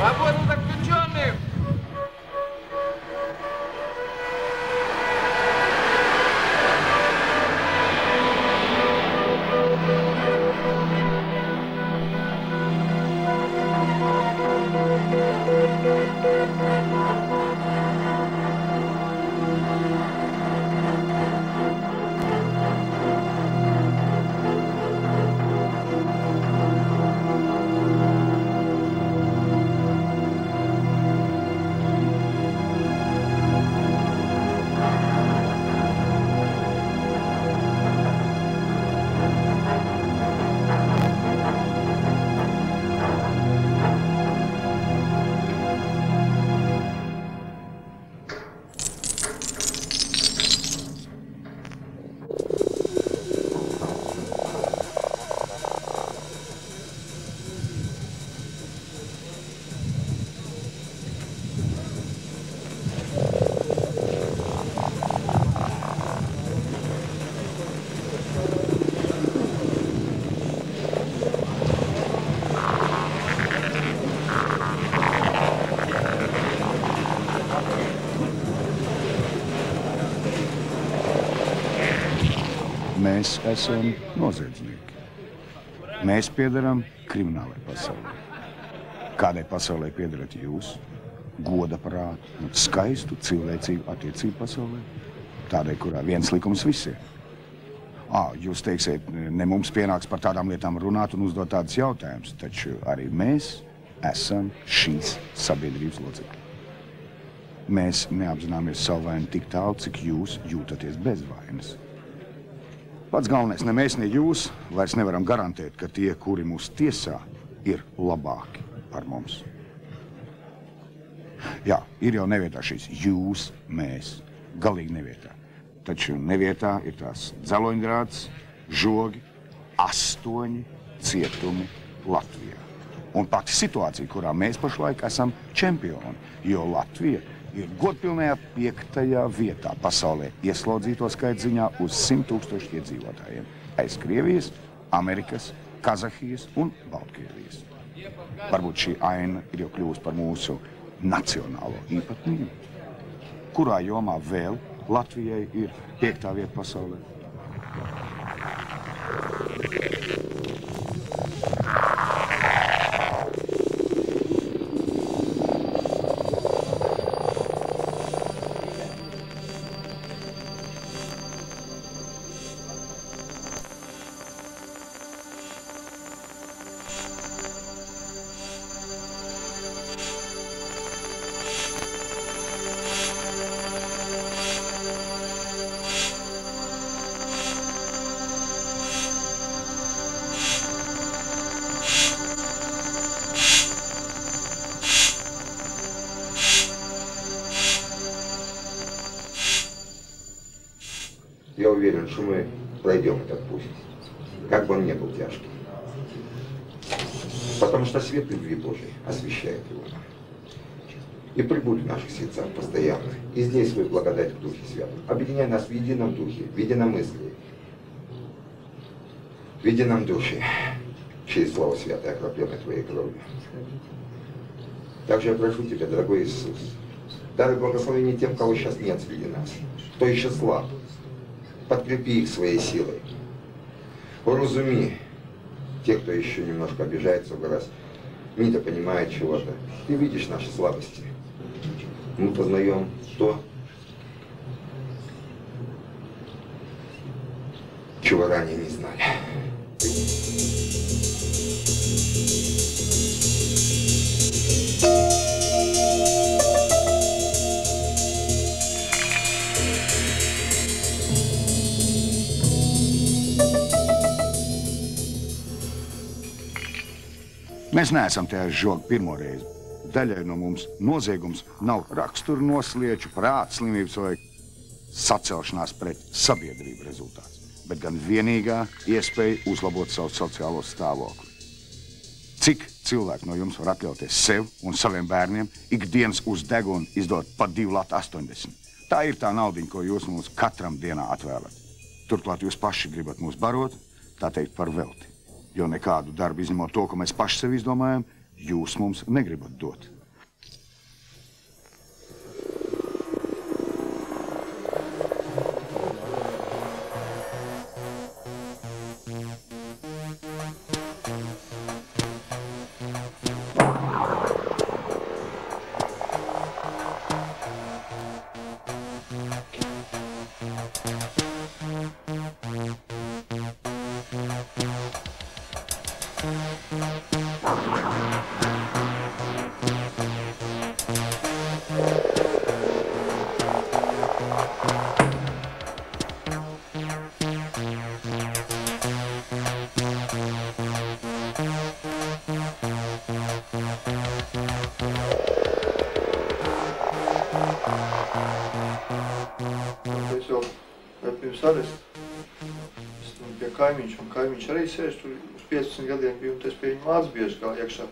Работа заключенным! Mēs esam noziedznieki. Mēs piederam kriminālai pasaulē. Kādai pasaulē piederat jūs? Goda prātu un skaistu cilvēcīgu attiecību pasaulē? Tādai, kurā viens likums visiem. Jūs teiksiet, ne mums pienāks par tādām lietām runāt un uzdot tādus jautājumus, taču arī mēs esam šīs sabiedrības locekļi. Mēs neapzināmies savu vainu tik tālu, cik jūs jūtaties bez vainas. Pats galvenais, ne mēs, ne jūs vairs nevaram garantēt, ka tie, kuri mūs tiesā, ir labāki par mums. Jā, ir jau nevietā šīs jūs, mēs, galīgi nevietā. Taču nevietā ir tās Dzeloņgrāds, Žogi, 8 cietumi Latvijā. Un pati situācija, kurā mēs pašlaik esam čempioni, jo Latvija ir godpilnajā 5. vietā pasaulē ieslodzīto skaita ziņā uz 100 000 iedzīvotājiem. Aiz Krievijas, Amerikas, Kazahijas un Baltkrievijas. Varbūt šī aina ir jau kļūst par mūsu nacionālo īpatnību. Kurā jomā vēl Latvijai ir 5. vieta pasaulē? Я уверен, что мы пройдем этот путь, как бы он ни был тяжкий. Потому что свет любви Божией освещает его. И пребудь в наших сердцах постоянно. И здесь свою благодать в Духе Святом. Объединяй нас в едином Духе, в единомыслии, в едином Духе, через Слово Святое, окропленное Твоей кровью. Также я прошу Тебя, дорогой Иисус, дай благословение тем, кого сейчас нет среди нас, кто еще слаб. Подкрепи их своей силой. Уразуми тех, кто еще немножко обижается в раз, недопонимает чего-то. Ты видишь наши слабости. Мы познаем то, чего ранее не знали. Mēs neesam tajā žogi pirmo reizi. Daļai no mums noziegums nav rakstura noslieču, prātslimības vai sacelšanās pret sabiedrību rezultāts, bet gan vienīgā iespēja uzlabot savu sociālo stāvokli. Cik cilvēki no jums var atļauties sev un saviem bērniem ikdienas uz degunu izdot pa 2,80 lati? Tā ir tā naudiņa, ko jūs mums katram dienā atvēlat. Turklāt jūs paši gribat mūs barot, tā teikt par velti. Jo nekādu darbu izņemot to, ko mēs paši sev izdomājam, jūs mums negribat dot. sarast. Es pie kaimiņš, un kaimiņš arī sēž tur uz 15 gadiem bija, un es pie viņa māc bieži kā iekšā.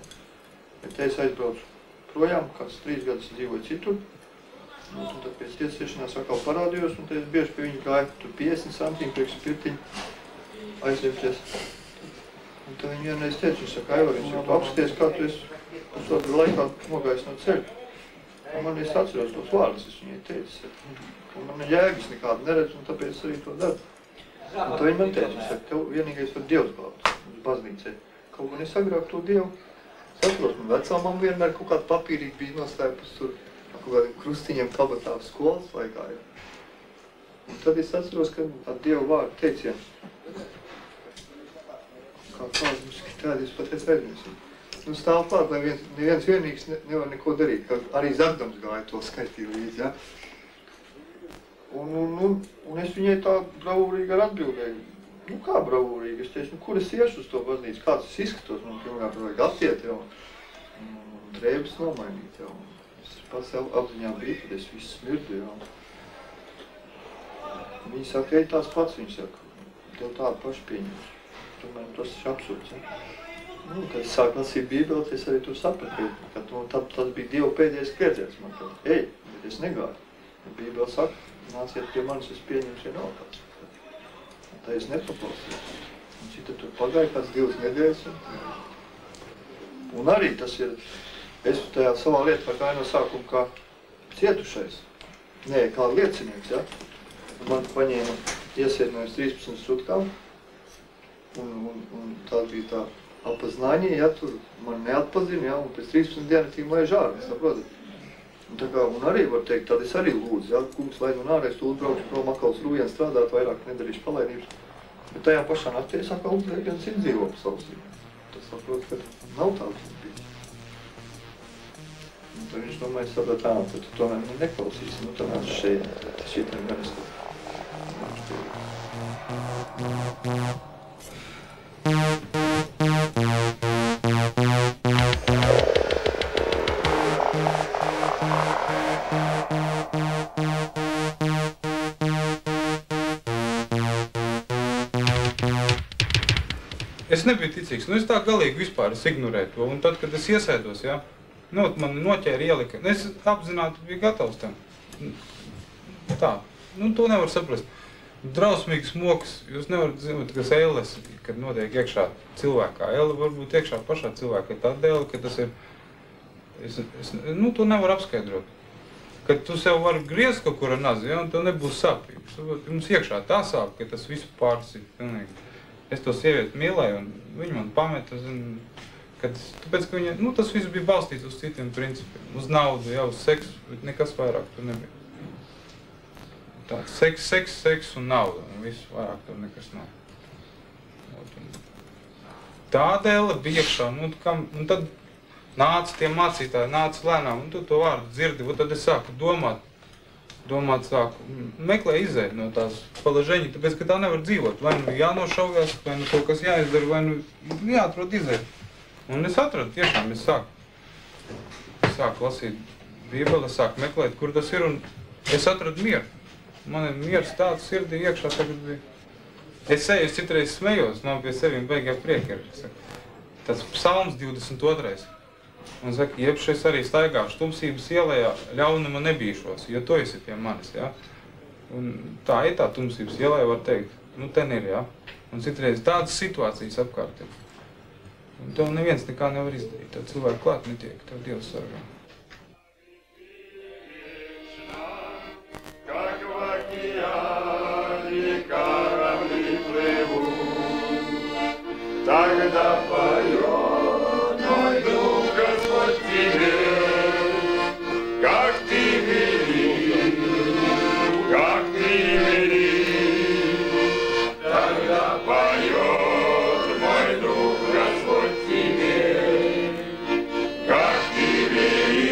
Bet es aizbraucu projām, kāds 3 gadus dzīvoju citur. Un tad pēc tiesiešanās atkal parādījos, un es bieži pie viņa gāju, tur 50 santīm priekš pirtiņu aizņemties. Un tad viņa vienreiz teica, viņš saka, Aivar, viņš saka, tu apsties, kā tu esi pusotru laikā nogājis no ceļa. Un man es atceros tos vārdus, es viņai teicu, ka man jēgas nekādu neredz, un tāpēc arī to daru. Un tad viņa man teica, viņš saka, tev vienīgais var Dievs glābt uz baznīcai. Kaut gan es agrāk to Dievu saprotu, man vecā mamma vienmēr kaut kādu papīrīti bija nostājupas tur kaut kādiem krustiņiem kabatā skolas laikā. Un tad es atceros, ka ar Dievu vārdu teicienu. Kā kāds mums tādi, es pat es aizmirsu. Nu stāv klāt, lai neviens vienīgs nevar neko darīt, ka arī Zagdams gāja to skaitīju līdzi, ja. Un es viņai tā bravūrīgi ar atbildēju. Nu kā bravūrīgi? Es teicu, nu kur es iešu uz to baznīcu, kāds es izskatos, man pirmkārt vajag aptiet jau un drēbes nomainīt jau. Es pats apziņā biju, kad es visu smirdu jau. Viņi saka, ej tās pats, viņi saka, tev tādu pašu pieņems. Tomēr tas ir absurds, ja. Nu, kad es sāku lasīt Bībeli, es arī tur sapratu, ka tas bija Dieva pēdējais kliedziens man, ka, ej, bet es negāju. Bībeli saka, nāciet pie manis, es pieņemšu, ja nav kāds. Un tā es nepaklausījos. Un cita tur pagāja kāds 2 nedēļas. Un arī tas ir, es tajā savā lietā gāju no sākuma kā cietušais. Nē, kā liecinieks, ja. Un man paņēma iesēdinājums 13 sutkām. Un tā bija tā apazināņie, ja, tur man neatpazina, ja, un pēc 13 dienatīm laiž ārā, saprotat? Un arī var teikt, tad es arī lūdzu, ja, kungs, lai man ārēs tu uzbraukšu prom atkal uz Rūjienu strādāt, vairāk nedarīšu palaidības. Bet tajā pašā naktī es atkal uzliek viens izdzīvo pasaulsību. Tas saprot, ka nav tāds bijis. Un tad viņš domāja, saprot, tad tu tomēr mani neklausīsi, nu tad nāc šeit, šitam gan es Es nebiju ticīgs, nu es tā galīgi vispār ignorēju to, un tad, kad es iesēdos, ja, nu, man noķēra ielika, es apzināti biju gatavs tam. Tā, nu, to nevar saprast. Drausmīgs moks, jūs nevarat zināt, kas ēles, kad notiek iekšā cilvēkā. Ēle var būt iekšā pašā cilvēkā, tā dēle, ka tas ir, nu, to nevar apskaidrot. Kad tu sev vari griezt kaut kur ar nazi, ja, un tev nebūs sāpīgs. Mums iekšā tā sāp, ka tas visu pārsīt, pilnīgi. Es to sievieti mīlēju, un viņa man pameta, tāpēc, ka viņa, nu, tas viss bija balstīts uz citiem principiem, uz naudu, jā, uz seksu, bet nekas vairāk tur nebija. Tāds seks un nauda, un viss vairāk tur nekas nav. Tādēļ bija iekšā, un tad nāca tie mācītāji, nāca lēnām, un tu to vārdu dzirdi, un tad es sāku domāt sāku, meklē izēju no tās palažeņi, tāpēc, ka tā nevar dzīvot. Vai nu jānošaujās, vai nu kaut kas jāizdara, vai nu jāatrod izēju. Un es atradu, tiešām, es sāku lasīt Bībeli, es sāku meklēt, kur tas ir, un es atradu mieru. Man ir miers tāds sirdī iekšā tagad bija. Es eju, es citreiz smējos, nav pie sevīm beigā prieka ir. Tas psalms 22. Un saka, jebš es arī staigāšu tumsības ielējā, ļaunuma nebīšos, jo tu esi pie manis, ja. Un tā ir tā tumsības ielējā, var teikt, nu ten ir, ja. Un citreiz tādas situācijas apkārt ir. Un tev neviens nekā nevar izdarīt, tev cilvēki klāt netiek, tev Dievs sargā. Тогда поет мой друг Господь тебе, как ты вели, тогда поет мой друг Господь тебе, как ты вели.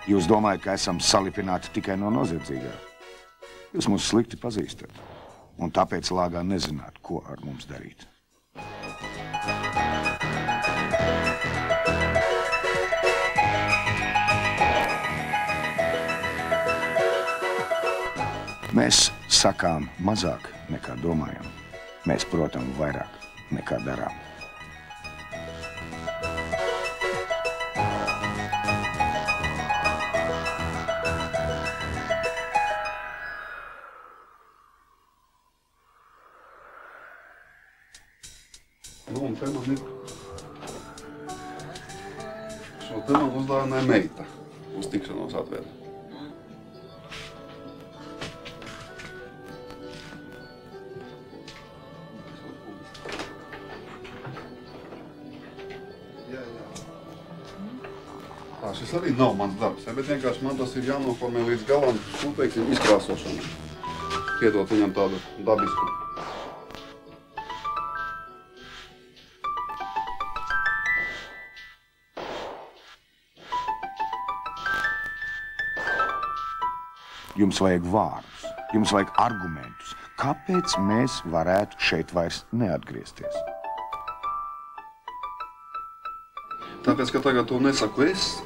Jūs domājat, ka esam salipināti tikai no noziedzīgā? Jūs mūs slikti pazīstat, un tāpēc lāgā nezināt, ko ar mums darīt. Mēs sakām mazāk nekā domājam. Mēs protam vairāk nekā darām. Nu, un te man ir. Šo te man uzdāvināja meita uz tikšanos atvērt. Tā, šis arī nav mans darbs, bet vienkārši man tas ir jānoformē līdz galam, nu, teiksim, izkrāsošanu. Piedot viņam tādu dabisku. Jums vajag vārdus, jums vajag argumentus. Kāpēc mēs varētu šeit vairs neatgriezties? Tāpēc, ka tagad to nesaku es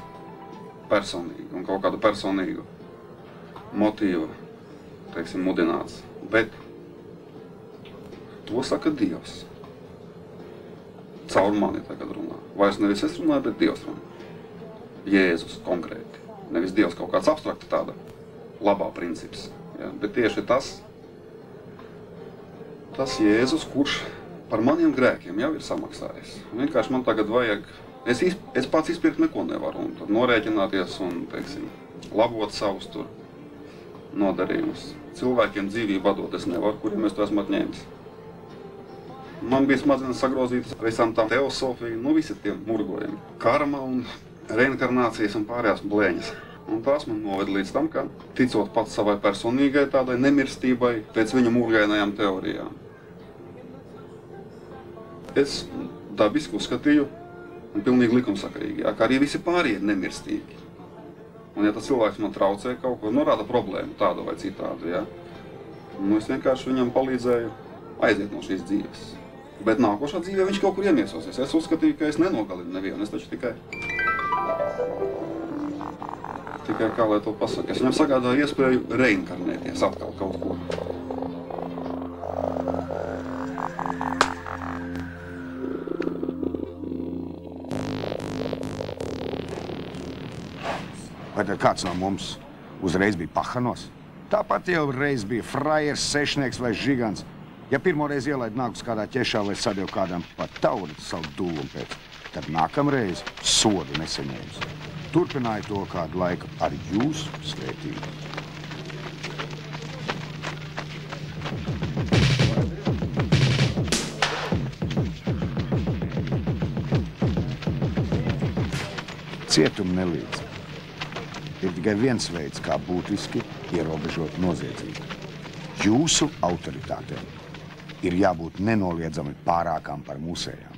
personīgi un kaut kādu personīgu motīvu, teiksim, mudināts, bet to saka Dievs. Caur mani tagad runā. Vairs nevis es runāju, bet Dievs runā. Jēzus konkrēti. Nevis Dievs kaut kāds abstrakta tāda labā princips. Ja? Bet tieši tas Jēzus, kurš par maniem grēkiem jau ir samaksājis. Vienkārši man tagad vajag, es pats izpirkt neko nevaru, un tad norēķināties un, teiksim, labot savus tur nodarījumus. Cilvēkiem dzīvību atdot es nevaru, kuriem es to esmu atņēmis. Man bija smadzenes sagrozītas visām tām teosofiju, nu visi tie murgojumi. Karma un reinkarnācijas un pārējās blēņas. Un tās man noveda līdz tam, ka ticot pats savai personīgai tādai nemirstībai pēc viņa murgainajām teorijām. Es dabiski uzskatīju, un pilnīgi likumsakarīgi, ka arī visi pārējie ir nemirstīgi. Un ja tas cilvēks man traucē kaut ko, norāda problēmu tādu vai citādu, ja? Nu, es vienkārši viņam palīdzēju aiziet no šīs dzīves. Bet nākošā dzīvē viņš kaut kur iemiesosies. Es uzskatīju, ka es nenogalinu nevienu, es taču tikai, kā lai to pasaka, es viņam sagādāju iespēju reinkarnēties atkal kaut ko. Vai tad kāds no mums uzreiz bija pahanos? Tāpat jau reiz bija frajers, sešnieks vai žigants. Ja pirmoreiz ielaid nākus kādā ķešā vai sadeva kādam pat tauri savu dūlumu pēc, tad nākamreiz sodu nesaņēmis. Turpināja to kādu laiku ar jūsu svētību. Cietuma nelīdz. Ir tikai viens veids, kā būtiski ierobežot noziedzību. Jūsu autoritātēm ir jābūt nenoliedzami pārākām par mūsējām.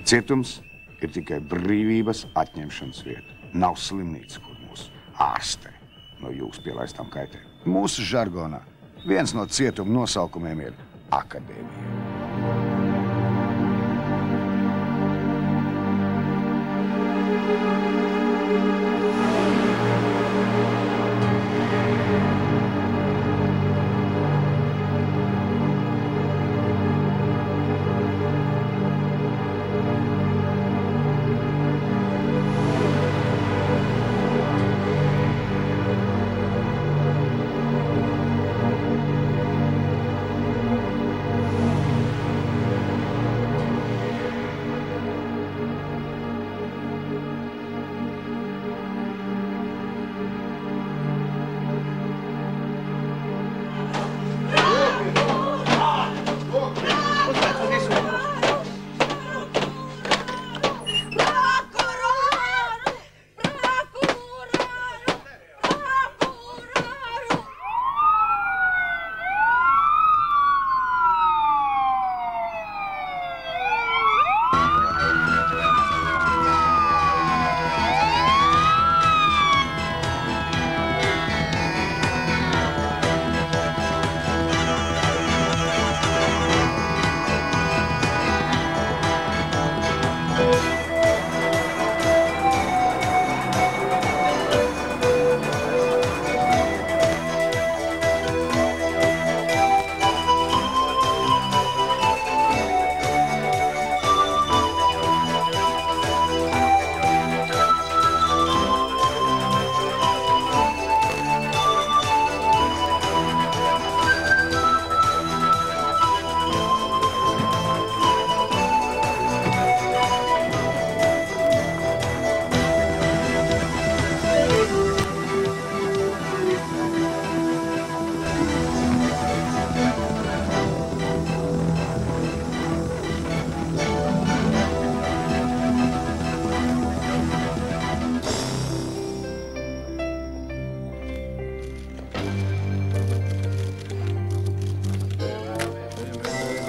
Cietums ir tikai brīvības atņemšanas vieta. Nav slimnīca, kur mūs ārstē no jūsu pielaistām kaitēm. Mūsu žargonā viens no cietuma nosaukumiem ir akadēmija.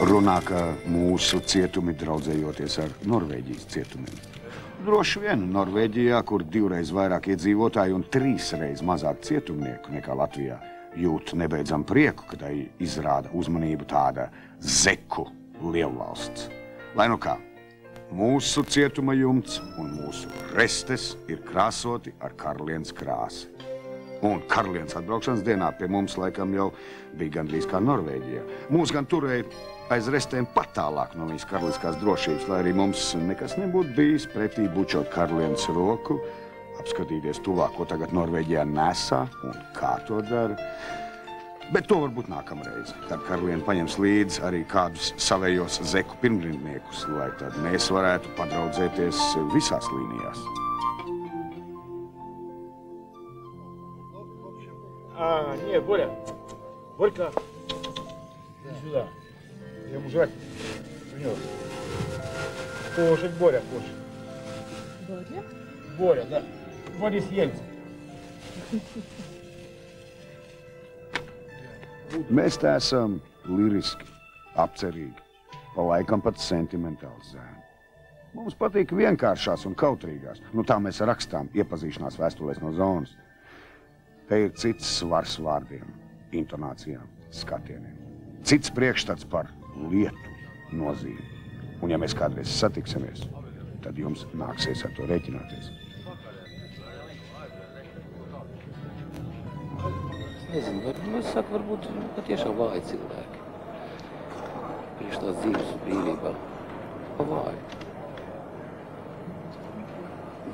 Runā, ka mūsu cietumi draudzējoties ar Norvēģijas cietumiem. Droši vien Norvēģijā, kur 2 reiz vairāk iedzīvotāji un 3 reiz mazāk cietumnieku nekā Latvijā, jūt nebeidzam prieku, ka tai izrāda uzmanību tāda zeku lielvalsts. Lai nu kā, mūsu cietuma jumts un mūsu restes ir krāsoti ar karalienes krāsi. Un karalienes atbraukšanas dienā pie mums laikam jau bija gandrīz kā Norvēģijā. Mūs gan turēja aiz restēm pat tālāk no viņas karaliskās drošības, lai arī mums nekas nebūtu bijis pretī bučot karalienes roku, apskatīties tuvāk, ko tagad Norvēģijā nesā un kā to dara. Bet to varbūt nākamreiz, kad karaliene paņems līdzi arī kādus savējos zeku pirmrindniekus, lai tad mēs varētu padraudzēties visās līnijās. Нет, Боря. Борька. Иди сюда. Я ему жрать принес. Кушать, Боря, кушать. Боря? Боря, да. Борис Ельцин. Mēs te esam liriski, apcerīgi, pa laikam pat sentimentāli zēni. Mums patīk vienkāršās un kautrīgās. Nu tā mēs rakstām iepazīšanās vēstulēs no zonas. Te ir cits svars vārdiem, intonācijām, skatieniem. Cits priekšstats par lietu nozīmi. Un ja mēs kādreiz satiksimies, tad jums nāksies ar to rēķināties. Nezinu, es saku, varbūt patiešām vāji cilvēki. Priekš tās dzīves brīvībā. Pa vāji.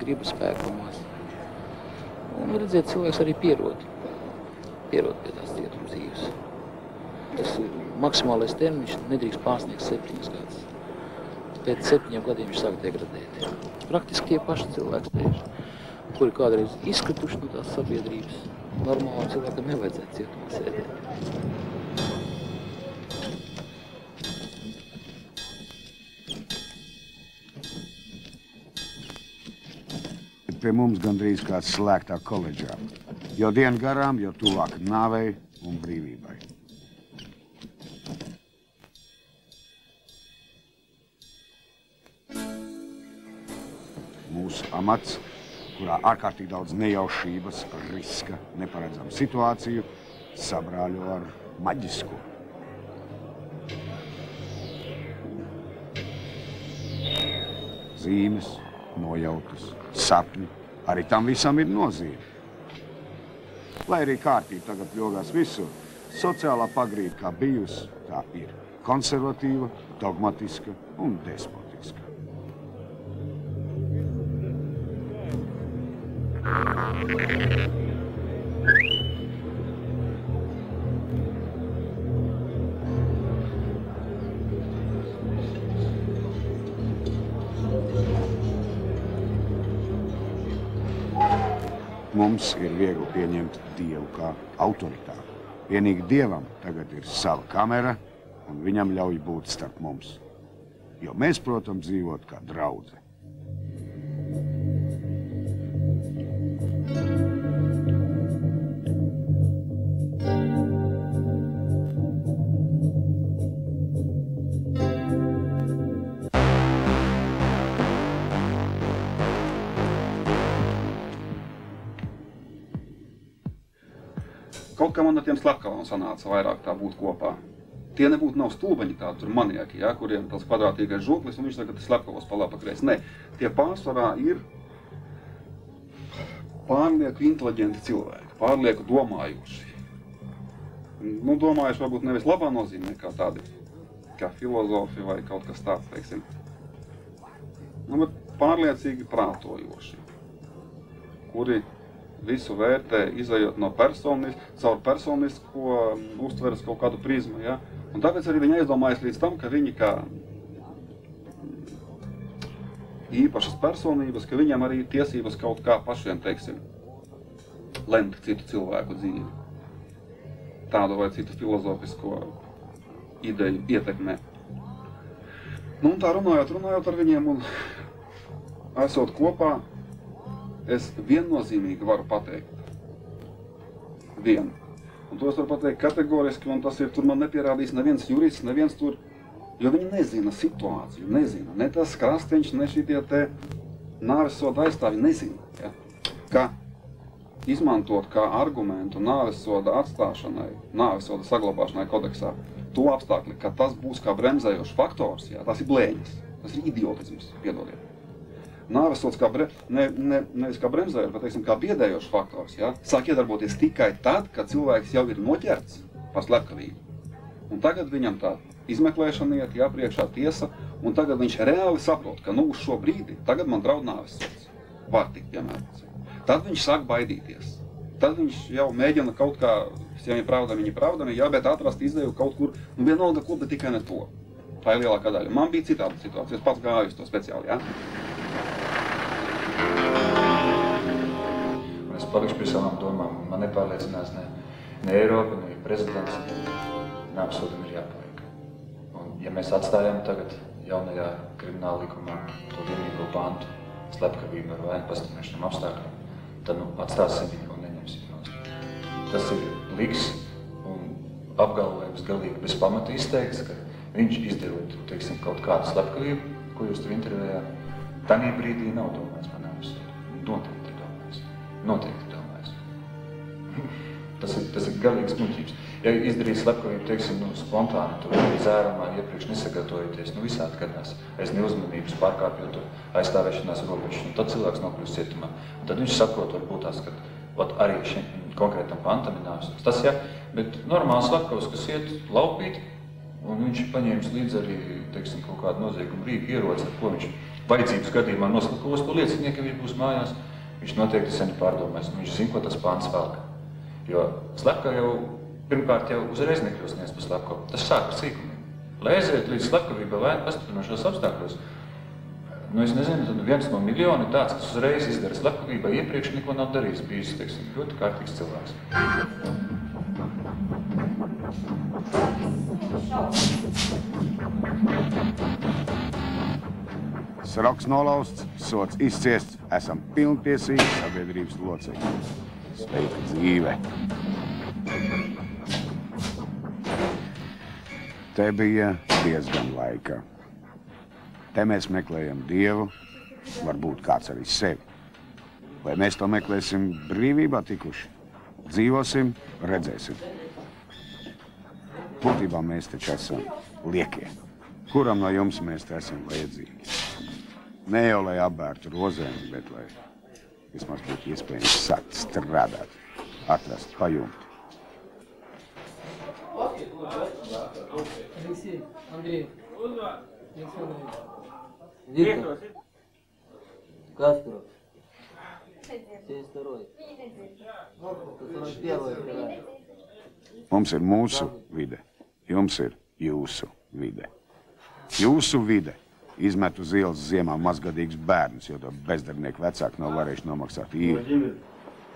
Gribu spēku maz. Un redziet, cilvēks arī pierod pie tās cietuma dzīves. Tas maksimālais termiņš nedrīkst pārsniegt 7 gadus. Pēc 7 gadiem viņš sāk degradēt. Praktiski tie paši cilvēki tieši, kuri kādreiz izkrituši no tās sabiedrības. Normālam cilvēkam nevajadzētu cietumā sēdēt. Pie mums gandrīz kāds slēgtā koledžā. Jo dienu garām, jo tuvāk nāvei un brīvībai. Mūsu amats, kurā ārkārtīgi daudz nejaušības, riska, neparedzama situāciju, sabrāļo ar maģisko. Zīmes, nojautas, sapņi, arī tam visam ir nozīme. Lai arī kārtība tagad ļogās visur, sociālā pagrīde kā bijusi, tā ir konservatīva, dogmatiska un despotiska. Mums ir viegli pieņemt Dievu kā autoritāti. Vienīgi Dievam tagad ir sava kamera, un viņam ļauj būt starp mums. Jo mēs, protams, dzīvot kā draudze. Kaut kā man ar tiem slepkavām sanāca vairāk tā būt kopā. Tie nebūtu nav stulbeņi tādi, tur manieki, ja, kuriem tas kvadrātīgais žoklis, un viņš tagad slepkavos pa labi pakreiz. Nē, tie pārsvarā ir pārlieku inteliģenti cilvēki, pārlieku domājuši. Nu, domājuši varbūt nevis labā nozīmē, kā tādi, kā filozofi vai kaut kas tāds, teiksim. Nu, bet pārliecīgi prātojoši, kuri visu vērtē, izejot no caur personisko uztveres kaut kādu prizmu, ja? Un tāpēc arī viņi aizdomājas līdz tam, ka viņi kā īpašas personības, ka viņam arī ir tiesības kaut kā pašiem, teiksim, lemt citu cilvēku dzīvi. Tādu vai citu filozofisko ideju ietekmē. Nu, un tā runājot ar viņiem un esot kopā, es viennozīmīgi varu pateikt vienu. Un to es varu pateikt kategoriski, un tas ir, tur man nepierādīs neviens jurists, neviens tur Jo viņi nezina situāciju, nezina. Ne tas Krasteņš, ne šitie te nāvesoda aizstāvji nezina, ja? Ka izmantot kā argumentu nāvesoda atstāšanai, nāvesoda saglabāšanai kodeksā, to apstākļi, ka tas būs kā bremzējošs faktors, ja? Tas ir blēņas, tas ir idiotisms, piedodiet. Nāvesods kā nevis kā bremzējošs, bet teiksim, kā biedējošs faktors, ja? Sāk iedarboties tikai tad, kad cilvēks jau ir noķerts par slepkavību. Un tagad viņam tā izmeklēšana iet, jā, priekšā tiesa, un tagad viņš reāli saprot, ka uz šo brīdi tagad man draud nāvesods. Var tikt piemērots. Tad viņš sāk baidīties. Tad viņš jau mēģina kaut kā, ja viņi pravdami, jā, bet atrast izdeju kaut kur, vienalga ko, bet tikai ne to. Tā ir lielākā daļa. Man bija citāda situācija, es pats gāju uz to speciāli, jā. Es palikšu pie savām domām. Man nepārliecinās ne Eiropa, ne prezidents. Nāvesodam ir jāpaliek. Un, ja mēs atstājam tagad jaunajā krimināla likumā to vienīgo pantu slepkavību ar vainu pastāvēšanām apstākļiem, tad atstāsim viņu un neņemsim nost. Tas ir liks un apgalvojums galīgi bez pamata izteikts, ka viņš izdarot, teiksim, kaut kādu slepkavību, ko jūs tur intervējāt, tanī brīdī nav domāts par nāvesodu. Noteikti ir domāts. Noteikti ir domāts. Tas ir galīgs muļķības. Ja izdarīs slepkavību, teiksim, spontāni, tur zērumā iepriekš nesagatavojoties, visādi gadās, aiz neuzmanības pārkāpjot aizstāvēšanās robežas, un tad cilvēks nokļūst cietumā. Un tad viņš saprot, varbūt tās, ka arī šim konkrētam pantam ir nāvesods. Tas, jā, bet normāls slepkavs, kas iet laupīt, un viņš paņēmis līdz arī, teiksim, kaut kādu noziegumu rīku ieroci, ar ko viņš vajadzības gadījumā noslapkavos to liecinieku, ja viņš būs mājās, viņš noteikti sen pārdomās, un viņš zina, ko tas pants velk. Jo slepkava jau pirmkārt jau uzreiz nekļūsties par slepkavu. Tas sāk ar sīkumiem. Lai aiziet līdz slepkavībai vainu pastiprinošos apstākļos, es nezinu, tad viens no miljoni tāds, kas uzreiz izdara slepkavībai, iepriekš neko nav darījis, bijis, teiksim, ļoti kārtīgs cilvēks. Sroks nolausts, sots izciests, esam pilntiesīgi sabiedrības locekļi. Sveika dzīve! Te bija diezgan laika. Te mēs meklējam Dievu, varbūt kāds arī sevi. Vai mēs to meklēsim brīvībā tikuši? Dzīvosim, redzēsim. Būtībā mēs taču esam liekie. Kuram no jums mēs te esam vajadzīgi? Ne jau, lai apbērtu rozēm, bet lai vismaz būtu iespējams sākt strādāt, atrast pajumti. Алексей, Андрей, Виктор, Касперов, 72-й, 141-й. Mums ir mūsu vide, jums ir jūsu vide. Jūsu vide izmet uz ielas ziemā mazgadīgus bērnus, jo to bezdarbnieku vecāki nav varējuši nomaksāt īri.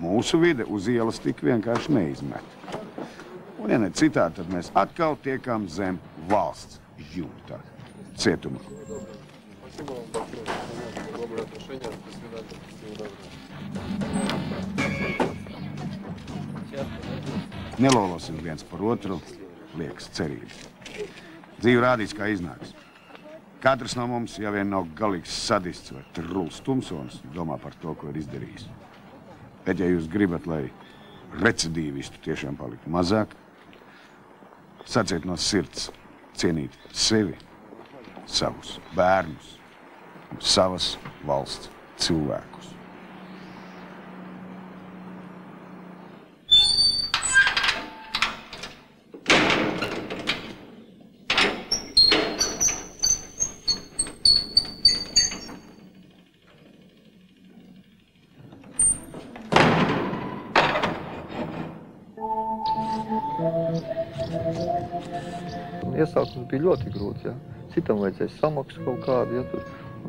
Mūsu vide uz ielas tik vienkārši neizmet. Un, ja ne citādi, tad mēs atkal tiekam zem valsts jumta cietumā. Nelolosim viens par otru, liekas cerības. Dzīve rādīs, kā iznāks. Katrs no mums, ja vien nav galīgs sadists vai truls tumsons, domā par to, ko ir izdarījis. Bet, ja jūs gribat, lai recidīvistu tiešām paliktu mazāk, saciet no sirds cienīt sevi, savus bērnus un savas valsts cilvēkus. Iesākums bija ļoti grūts, ja. Citam vajadzēja samaksu kaut kādu, ja tur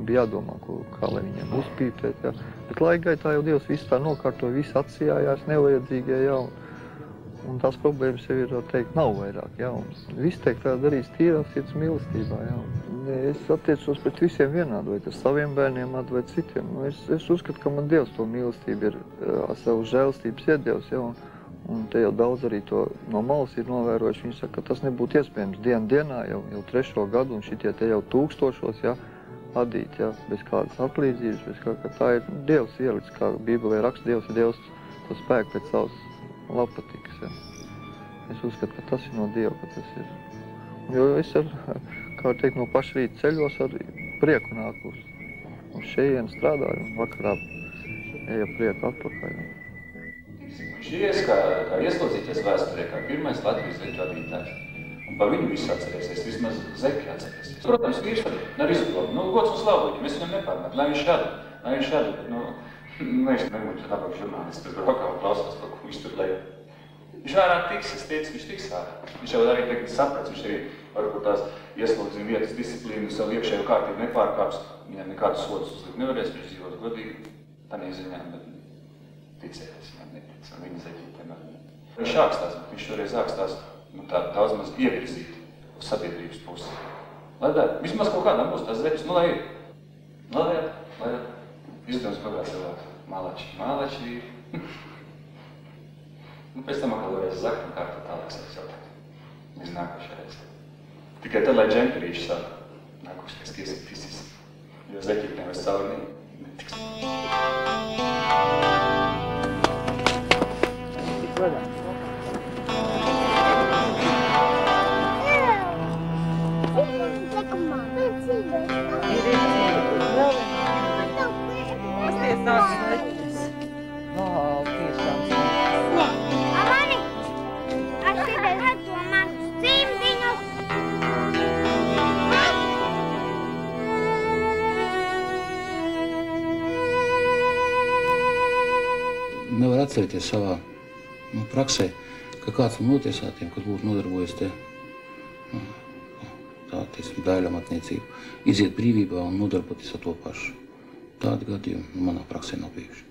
bija jādomā, kā lai viņiem uzpīpēt, ja. Bet laika gaitā jau Dievs visu tā nokārtoja, visu atsijājās nevajadzīgie, ja. Un tās problēmas jau ir, teikt, nav vairāk, ja. Un viss teikt, tā darīs tīrās sirds mīlestībā, ja. Es attiecos pret visiem vienādi, vai tas saviem bērniem vai citiem. Es uzskatu, ka man Dievs to mīlestību ir savu žēlstības iedevis, ja. Un te jau daudz arī to no malas ir novērojuši. Viņi saka, ka tas nebūtu iespējams dienā jau 3. gadu, un šitie te jau tūkstošos, ja, adīt, ja, bez kādas atlīdzības, bez kā, ka tā ir Dievs ielicis, kā Bībelē raksta, Dievs ir Dievs to spēku pēc savas labpatikas, ja. Es uzskatu, ka tas ir no Dieva, ka tas ir. Jo es kā var teikt, no paša rīta ceļos ar prieku nāku uz šejienu strādāju, un vakarā eja prieku atpakaļ. Viņš ies kā ieslodzīties vēsturē, kā pirmais Latvijas zeķu vadītājs. Un par viņu visu atcerēsies, vismaz zeķi atcerēsies. Protams, vīrs ar izglābu. Nu, gods un slavu viņam, es viņam nepārmetu, lai viņš šādu, bet, viņš nemuļķi nabaga žurnālisti, tas brokā un klausās, par ko viņš tur leja. Viņš ārā tiks, es teicu, viņš tiks ārā. Viņš jau arī tagad saprats, viņš arī varbūt tās ieslodzījuma vietas disciplīnu, savu iekšējo kārtību nepārkāps, viņam nekādus sodus uzlikt nevarēs, viņš dzīvot godīgi, tādā ziņā, bet ticēties viņam netic, un viņa zeķītiem arī. Viņš ākstās, bet viņš šoreiz ākstās, tā daudz maz ievirzīt uz sabiedrības pusi. Lai dara, vismaz kaut kādam būs tās zeķis, lai ir. Lai izdevums pagāt cilvēku. Malači ir. Pēc tam atkal varēs zakt un kārtā tālāk sāks jautāt. Līdz nākošajā reizē. Tikai tad, lai džemperīši sāk nākošais tiesīt visis, jo zeķītiem vairs cauri netiks. Nevar atcerēties savā praksē, ka kāds no notiesātiem, kas būtu nodarbojies te daiļamatniecību, iziet brīvībā un nodarboties ar to pašu. Tādi gadījumi manā praksē nav bijuši.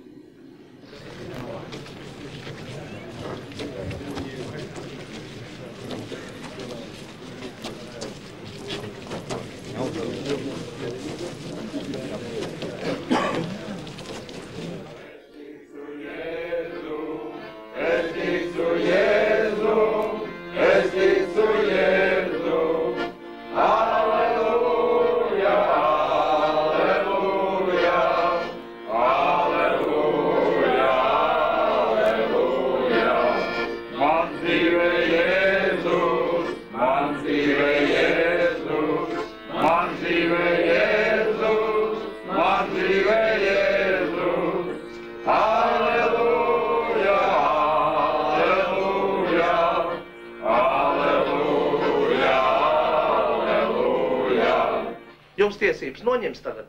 Jums tiesības noņems tagad?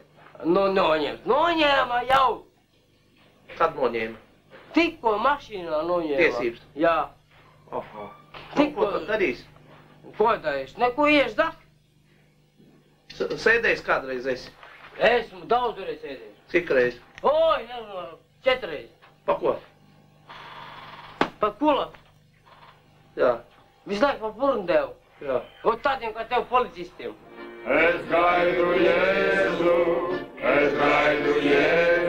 Noņems. Noņēma jau. Kad noņēma? Tikko mašīnā noņēma. Tiesības? Jā. Aha. Ko tad darīs? Ko darīs? Neko iesdāk. Sēdējis kādreiz esi? Esmu daudzreiz sēdējis. Cik reiz? Oi, nezinu, 4 reiz. Pa ko? Pa kula. Jā. Visu laiku pa purndevu. Jā. Ot tādiem kā tev policistiem. Es gaidu Jēzu, es gaidu Jēzu.